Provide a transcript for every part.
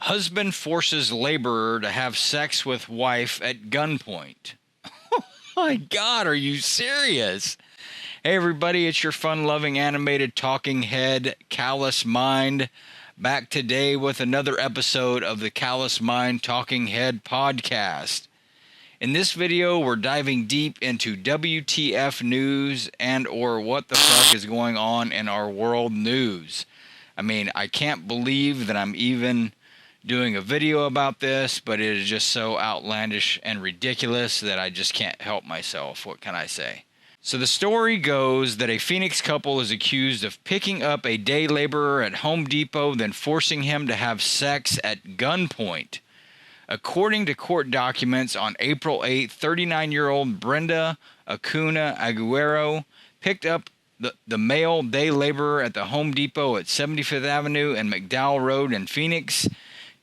Husband forces laborer to have sex with wife at gunpoint. Oh my God, are you serious? Hey everybody, it's your fun-loving animated talking head, Callous Mind, back today with another episode of the Callous Mind Talking Head podcast. In this video, we're diving deep into WTF news and or what the fuck is going on in our world news. I mean, I can't believe that I'm even doing a video about this, but it is just so outlandish and ridiculous that I just can't help myself. What can I say? So the story goes that a Phoenix couple is accused of picking up a day laborer at Home Depot, then forcing him to have sex at gunpoint. According to court documents, on April 8th, 39-year-old Brenda Acuna Aguero picked up the male day laborer at the Home Depot at 75th Avenue and McDowell Road in Phoenix,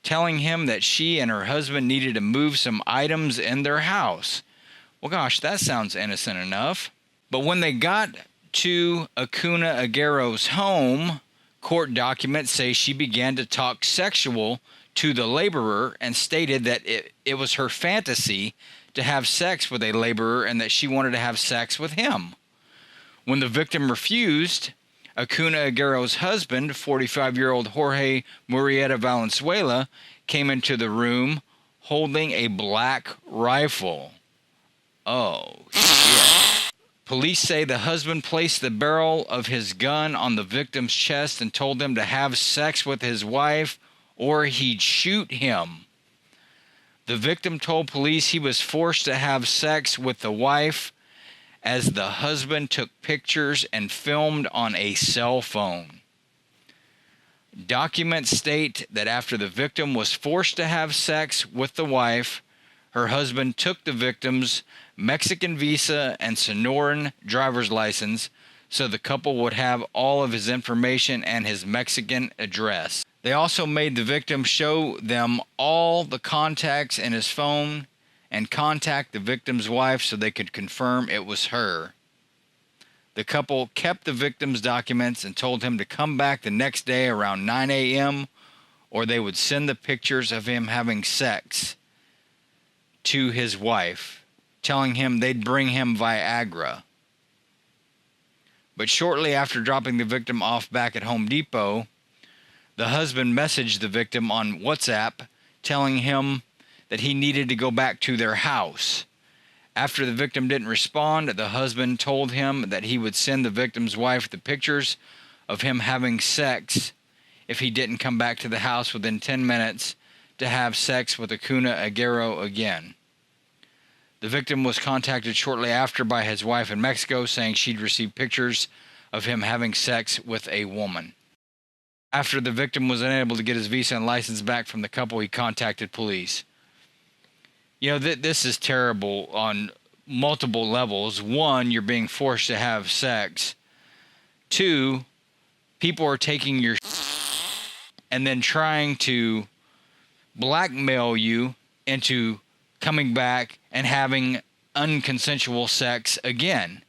telling him that she and her husband needed to move some items in their house. Well, gosh, that sounds innocent enough. But when they got to Acuna Aguero's home, court documents say she began to talk sexual to the laborer and stated that it was her fantasy to have sex with a laborer and that she wanted to have sex with him. When the victim refused, Acuna Aguero's husband, 45-year-old Jorge Murrieta Valenzuela, came into the room holding a black rifle. Oh, shit. Police say the husband placed the barrel of his gun on the victim's chest and told him to have sex with his wife or he'd shoot him. The victim told police he was forced to have sex with the wife as the husband took pictures and filmed on a cell phone. Documents state that after the victim was forced to have sex with the wife, her husband took the victim's Mexican visa and Sonoran driver's license so the couple would have all of his information and his Mexican address. They also made the victim show them all the contacts in his phone and contact the victim's wife so they could confirm it was her. The couple kept the victim's documents and told him to come back the next day around 9 a.m. or they would send the pictures of him having sex to his wife, telling him they'd bring him Viagra. But shortly after dropping the victim off back at Home Depot, the husband messaged the victim on WhatsApp telling him that he needed to go back to their house. After the victim didn't respond, the husband told him that he would send the victim's wife the pictures of him having sex if he didn't come back to the house within 10 minutes to have sex with Acuna Aguero again. The victim was contacted shortly after by his wife in Mexico, saying she'd received pictures of him having sex with a woman. After the victim was unable to get his visa and license back from the couple, he contacted police. You know, this is terrible on multiple levels. One, you're being forced to have sex. Two, people are taking your and then trying to blackmail you into coming back and having unconsensual sex again.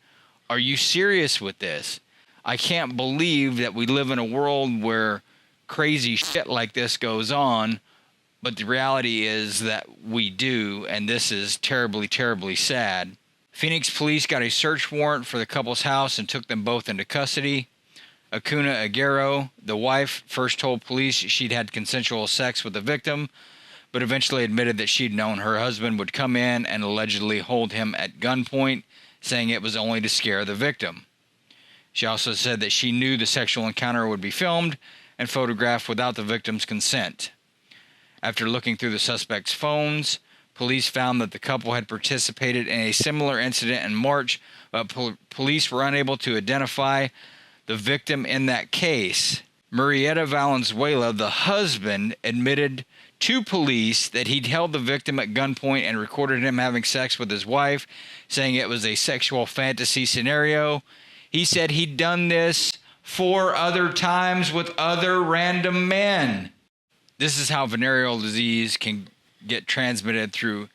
Are you serious with this? I can't believe that we live in a world where crazy shit like this goes on. But the reality is that we do, and this is terribly, terribly sad. Phoenix police got a search warrant for the couple's house and took them both into custody. Acuna Aguero, the wife, first told police she'd had consensual sex with the victim, but eventually admitted that she'd known her husband would come in and allegedly hold him at gunpoint, saying it was only to scare the victim. She also said that she knew the sexual encounter would be filmed and photographed without the victim's consent. After looking through the suspect's phones, police found that the couple had participated in a similar incident in March, but police were unable to identify the victim in that case. Murrieta Valenzuela, the husband, admitted to police that he'd held the victim at gunpoint and recorded him having sex with his wife, saying it was a sexual fantasy scenario. He said he'd done this 4 other times with other random men. This is how venereal disease can get transmitted through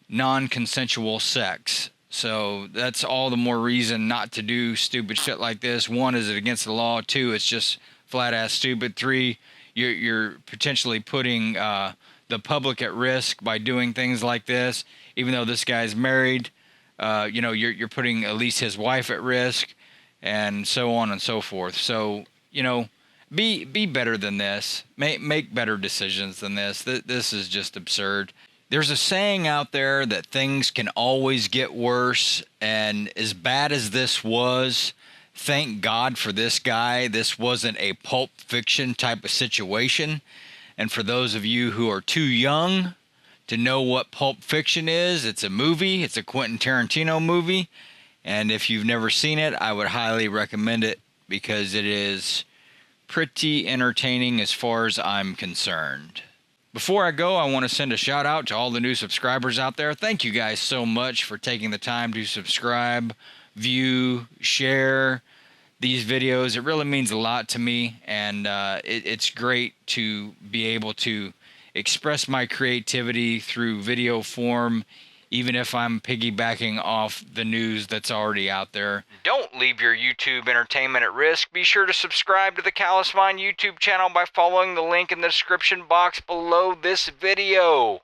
non-consensual sex. So that's all the more reason not to do stupid shit like this. 1, is it against the law? 2, it's just flat-ass stupid. 3, you're potentially putting the public at risk by doing things like this. Even though this guy's married, you know, you're putting at least his wife at risk, and so on and so forth. So, you know, be better than this. Make better decisions than this. This is just absurd. There's a saying out there that things can always get worse, and as bad as this was, thank God for this guy. This wasn't a Pulp Fiction type of situation. And for those of you who are too young to know what Pulp Fiction is, it's a movie. It's a Quentin Tarantino movie. And if you've never seen it, I would highly recommend it because it is pretty entertaining as far as I'm concerned. Before I go, I want to send a shout out to all the new subscribers out there. Thank you guys so much for taking the time to subscribe, view, share these videos. It really means a lot to me, and it's great to be able to express my creativity through video form, even if I'm piggybacking off the news that's already out there. Don't leave your YouTube entertainment at risk. Be sure to subscribe to the Callous Mind YouTube channel by following the link in the description box below this video.